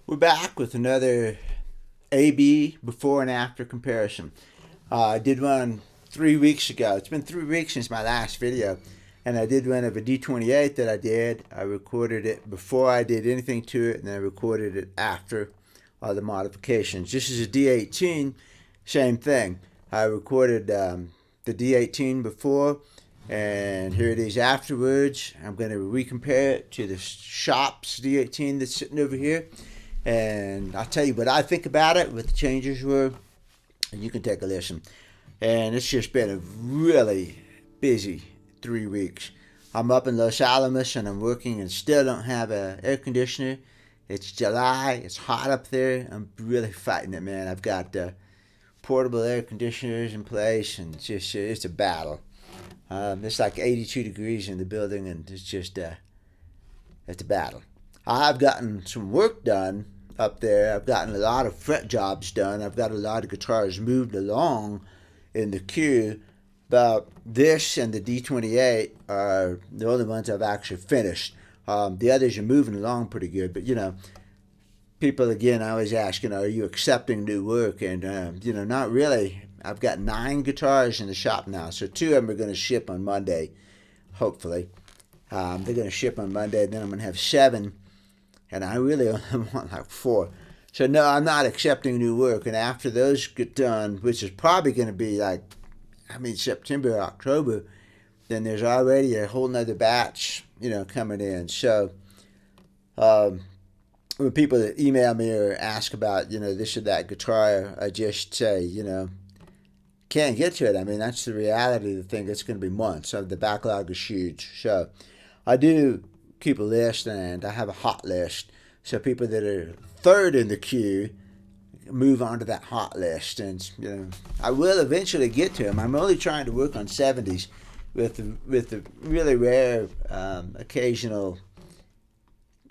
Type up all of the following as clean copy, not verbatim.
We're back with another AB before and after comparison. I did one 3 weeks ago. It's been 3 weeks since my last video, and I did one of a D-28 that I did. I recorded it before I did anything to it, and then I recorded it after all the modifications. This is a D-18, same thing. I recorded the D-18 before, and here it is afterwards. I'm going to recompare it to the shop's D-18 that's sitting over here. And I'll tell you what I think about it, what the changes were, and you can take a listen. And it's just been a really busy 3 weeks. I'm up in Los Alamos and I'm working and still don't have an air conditioner. It's July, it's hot up there. I'm really fighting it, man. I've got portable air conditioners in place, and it's a battle. It's like 82 degrees in the building, and it's a battle. I've gotten some work done up there. I've gotten a lot of fret jobs done. I've got a lot of guitars moved along in the queue. But this and the D-28 are the only ones I've actually finished. The others are moving along pretty good. But, people, again, I always ask, are you accepting new work? And, not really. I've got 9 guitars in the shop now. So 2 of them are going to ship on Monday, hopefully. They're going to ship on Monday, and then I'm going to have 7. And I really only want like 4. So no, I'm not accepting new work. And after those get done, which is probably going to be September or October, then there's already a whole nother batch, coming in. So when people that email me or ask about, this or that guitar, I just say, can't get to it. That's the reality of the thing. It's going to be months. So the backlog is huge. So I do keep a list, and I have a hot list, so people that are third in the queue move on to that hot list. And I will eventually get to them. I'm only trying to work on 70's with the really rare occasional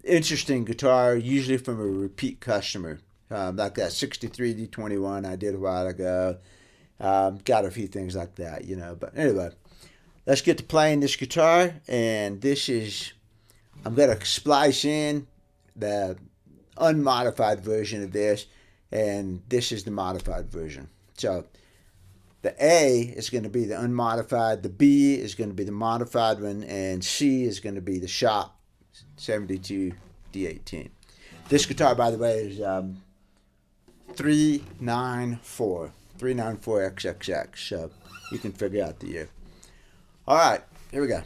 interesting guitar, usually from a repeat customer, like that 63 D21 I did a while ago. Got a few things like that, but anyway, let's get to playing this guitar. And I'm going to splice in the unmodified version of this, and this is the modified version. So the A is going to be the unmodified, the B is going to be the modified one, and C is going to be the shop 72 D-18. This guitar, by the way, is 394 XXX, so you can figure out the year. All right, here we go.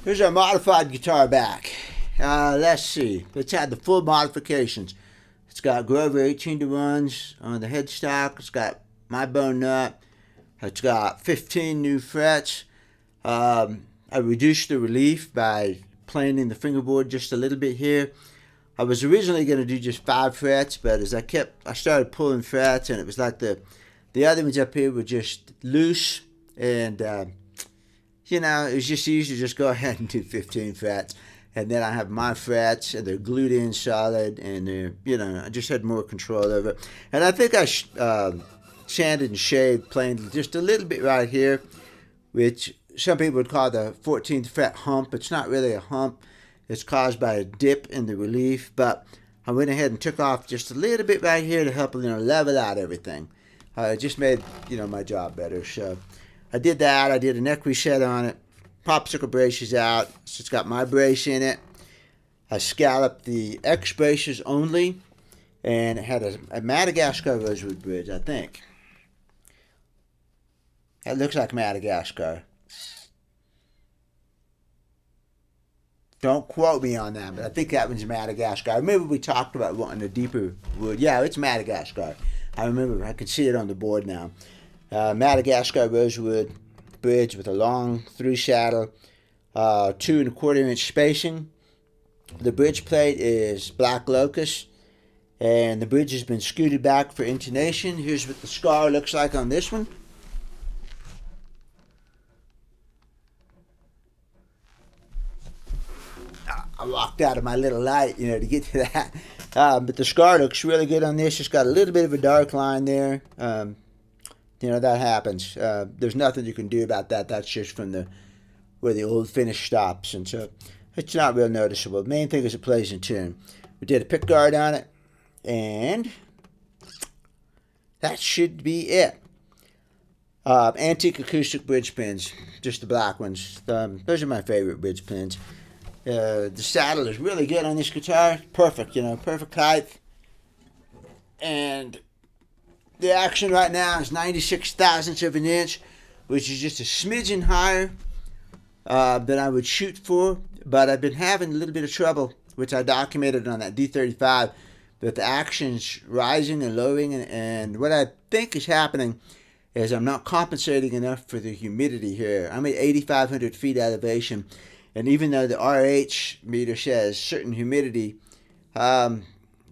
Here's our modified guitar back. Let's see. It's had the full modifications. It's got Grover 18-to-1s on the headstock. It's got my bone nut. It's got 15 new frets. I reduced the relief by planing the fingerboard just a little bit here. I was originally going to do just 5 frets, but as I started pulling frets, and it was like the other ones up here were just loose, and it was just easy to just go ahead and do 15 frets. And then I have my frets, and they're glued in solid, and I just had more control over it. And I think I sanded and shaved plain just a little bit right here, which some people would call the 14th fret hump. It's not really a hump. It's caused by a dip in the relief, but I went ahead and took off just a little bit right here to help level out everything. It just made my job better. So I did that. I did a neck reset on it. Popsicle braces out. So it's got my brace in it. I scalloped the X braces only, and it had a Madagascar rosewood bridge, I think. That looks like Madagascar. Don't quote me on that, but I think that one's Madagascar. I remember we talked about wanting a deeper wood. Yeah, it's Madagascar. I remember. I can see it on the board now. Madagascar rosewood bridge with a long through saddle, 2 1/4-inch spacing. The bridge plate is black locust, and the bridge has been scooted back for intonation. Here's what the scar looks like on this one. I walked out of my little light, to get to that. But the scar looks really good on this. It's got a little bit of a dark line there. That happens. There's nothing you can do about that. That's just from where the old finish stops. And so it's not real noticeable. The main thing is it plays in tune. We did a pick guard on it. And that should be it. Antique acoustic bridge pins. Just the black ones. Those are my favorite bridge pins. The saddle is really good on this guitar. Perfect, perfect height. And the action right now is 96 thousandths of an inch, which is just a smidgen higher than I would shoot for. But I've been having a little bit of trouble, which I documented on that D-35, with the actions rising and lowering. And what I think is happening is I'm not compensating enough for the humidity here. I'm at 8,500 feet elevation. And even though the RH meter says certain humidity, the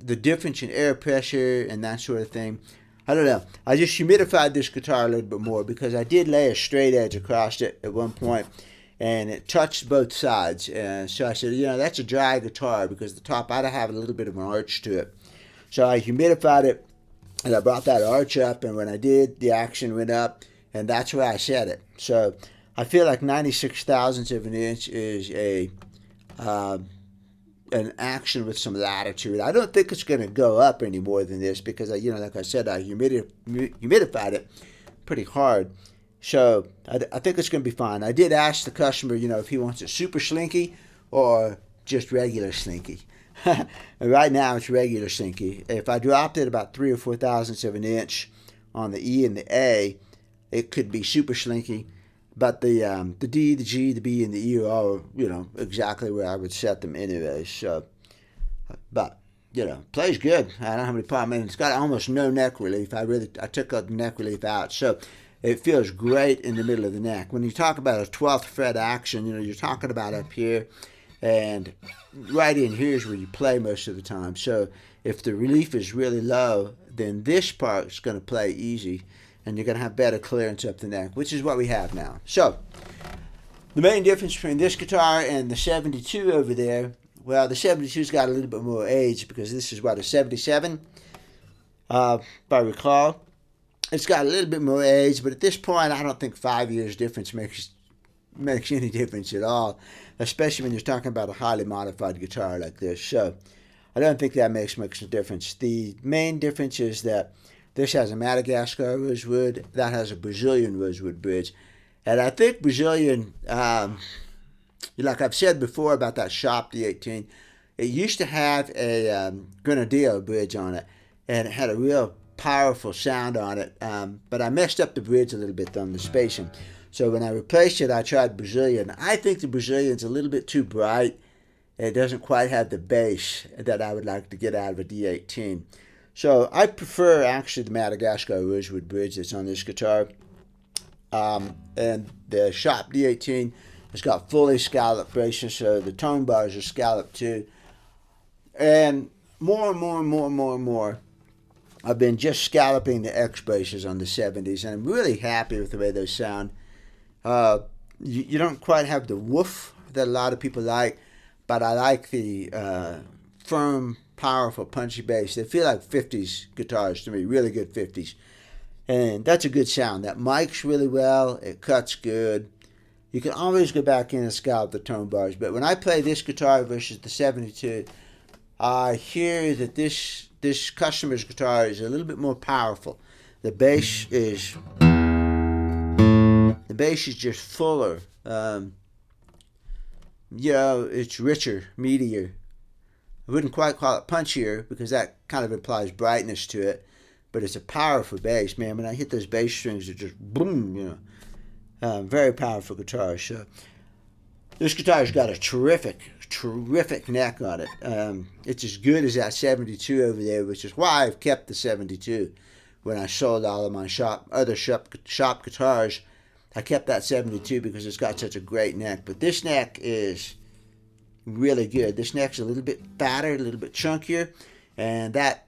difference in air pressure and that sort of thing, I don't know. I just humidified this guitar a little bit more because I did lay a straight edge across it at one point, and it touched both sides. And so I said, that's a dry guitar because the top ought to have a little bit of an arch to it. So I humidified it, and I brought that arch up, and when I did, the action went up, and that's where I set it. So I feel like 96 thousandths of an inch is an action with some latitude. I don't think it's going to go up any more than this because, like I said, I humidified it pretty hard. So I think it's going to be fine. I did ask the customer, if he wants it super slinky or just regular slinky. And right now it's regular slinky. If I dropped it about 3 or 4 thousandths of an inch on the E and the A, it could be super slinky. But the D, the G, the B, and the E are all, exactly where I would set them anyway. So, but, plays good. I don't have any problem. And it's got almost no neck relief. I took the neck relief out. So it feels great in the middle of the neck. When you talk about a 12th fret action, you're talking about up here. And right in here is where you play most of the time. So if the relief is really low, then this part is going to play easy. And you're going to have better clearance up the neck, which is what we have now. So, the main difference between this guitar and the 72 over there, well, the 72's got a little bit more age because this is, a 77, if I recall. It's got a little bit more age, but at this point, I don't think 5 years difference makes any difference at all, especially when you're talking about a highly modified guitar like this. So, I don't think that makes much difference. The main difference is that this has a Madagascar rosewood. That has a Brazilian rosewood bridge. And I think Brazilian, like I've said before about that shop D-18, it used to have a Grenadillo bridge on it. And it had a real powerful sound on it. But I messed up the bridge a little bit on the spacing. So when I replaced it, I tried Brazilian. I think the Brazilian's a little bit too bright. It doesn't quite have the bass that I would like to get out of a D-18. So I prefer actually the Madagascar rosewood bridge that's on this guitar. And the shop D-18 has got fully scalloped braces, so the tone bars are scalloped too. And more and more, I've been just scalloping the X braces on the 70s, and I'm really happy with the way those sound. You don't quite have the woof that a lot of people like, but I like the firm, powerful, punchy bass. They feel like 50s guitars to me, really good 50s. And that's a good sound. That mics really well. It cuts good. You can always go back in and scallop the tone bars. But when I play this guitar versus the 72, I hear that this customer's guitar is a little bit more powerful. The bass is just fuller. It's richer, meatier. I wouldn't quite call it punchier because that kind of implies brightness to it. But it's a powerful bass, man. When I hit those bass strings, it just boom, very powerful guitar. So this guitar's got a terrific neck on it. It's as good as that 72 over there, which is why I've kept the 72. When I sold all of my other shop guitars, I kept that 72 because it's got such a great neck. But this neck is really good. This neck's a little bit fatter, a little bit chunkier, and that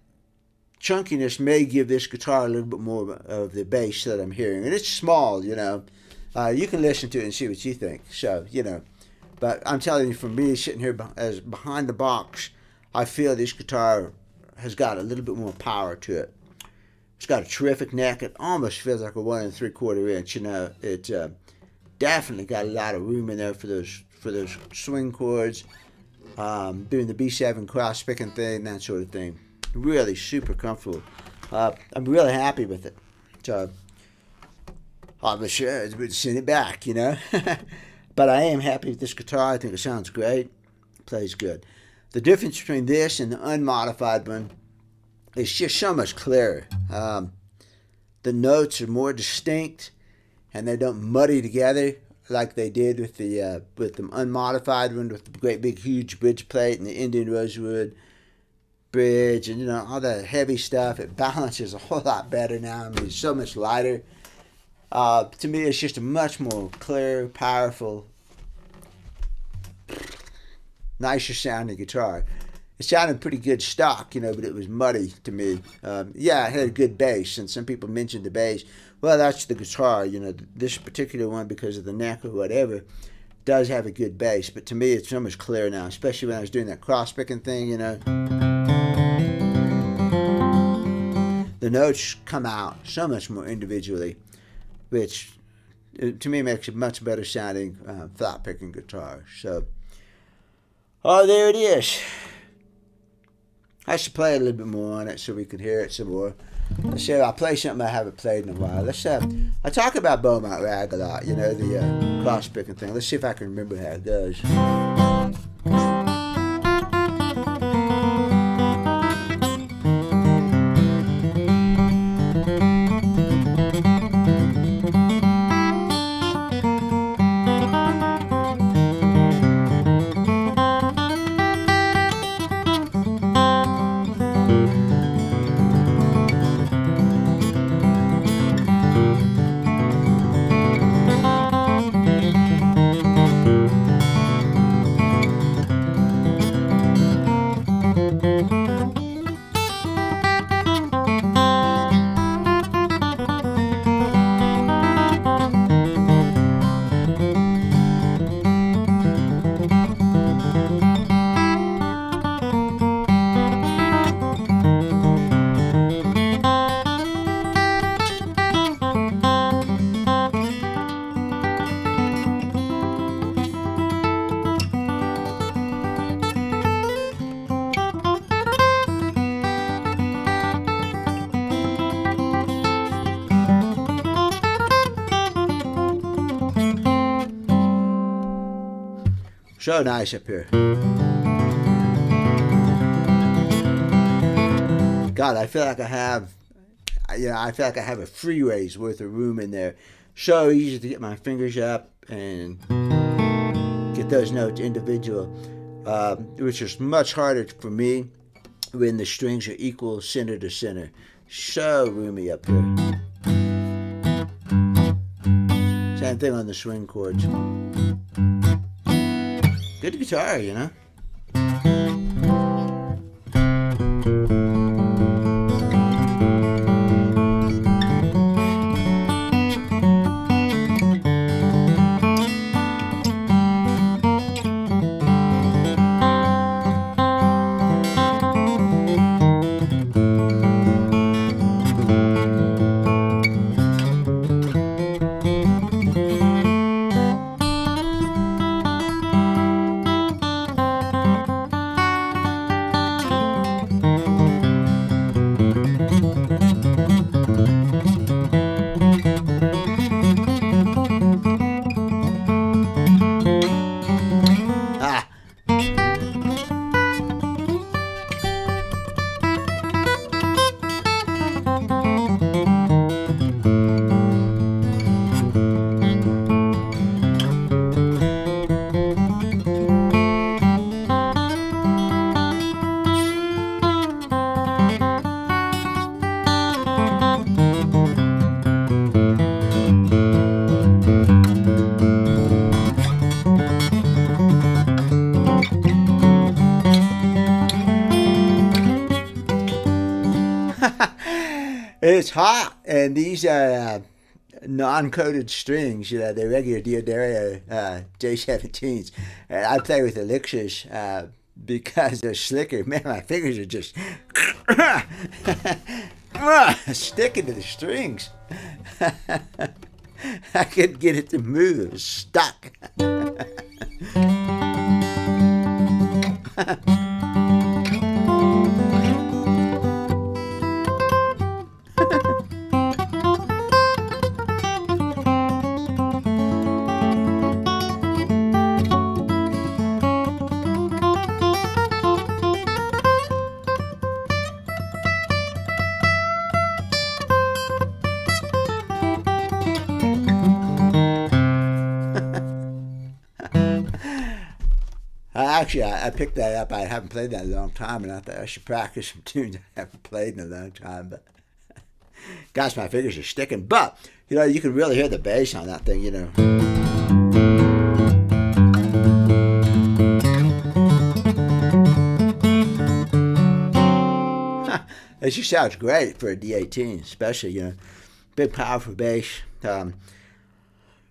chunkiness may give this guitar a little bit more of the bass that I'm hearing. And it's small, you can listen to it and see what you think. So, but I'm telling you, for me, sitting here as behind the box, I feel this guitar has got a little bit more power to it. It's got a terrific neck. It almost feels like a 1 3/4 inch. It definitely got a lot of room in there for those swing chords, doing the B7 cross picking thing, that sort of thing. Really super comfortable. I'm really happy with it. So I'm sure we'd send it back, But I am happy with this guitar. I think it sounds great. It plays good. The difference between this and the unmodified one is just so much clearer. The notes are more distinct, and they don't muddy together like they did with the unmodified one with the great big huge bridge plate and the Indian rosewood bridge and all that heavy stuff. It balances a whole lot better now. I mean, it's so much lighter. To me, it's just a much more clear, powerful, nicer sounding guitar. It sounded pretty good stock, but it was muddy to me. It had a good bass, and some people mentioned the bass. Well, that's the guitar, this particular one, because of the neck or whatever, does have a good bass. But to me, it's so much clearer now, especially when I was doing that cross-picking thing, The notes come out so much more individually, which to me makes a much better sounding flat picking guitar. So, there it is. I should play a little bit more on it so we could hear it some more. Let's see, I'll play something I haven't played in a while. I talk about Beaumont Rag a lot, the cross picking thing. Let's see if I can remember how it goes. So nice up here. God, I feel like I have you know, I feel like I have a freeway's worth of room in there. So easy to get my fingers up and get those notes individual, which is much harder for me when the strings are equal center to center. So roomy up here. Same thing on the swing chords. Good guitar, you know. It's hot, and these are non-coated strings. You know, they're regular Diodario J17s. And I play with elixirs because they're slicker. Man, my fingers are just sticking to the strings. I couldn't get it to move. It was stuck. Actually, I picked that up. I haven't played that in a long time, and I thought I should practice some tunes I haven't played in a long time. But gosh, my fingers are sticking. But you know, you can really hear the bass on that thing. You know. It just sounds great for a D-18, especially, you know, big powerful bass.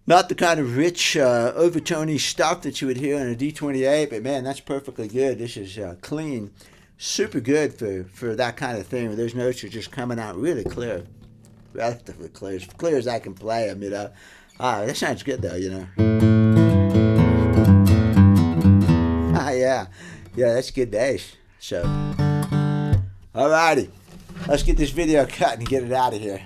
Not the kind of rich, overtony stuff that you would hear on a D-28, but man, that's perfectly good. This is clean, super good for that kind of thing, where those notes are just coming out really clear, relatively clear, as clear as I can play them, you know. That sounds good, though, you know. Yeah, that's good bass. So, alrighty, let's get this video cut and get it out of here.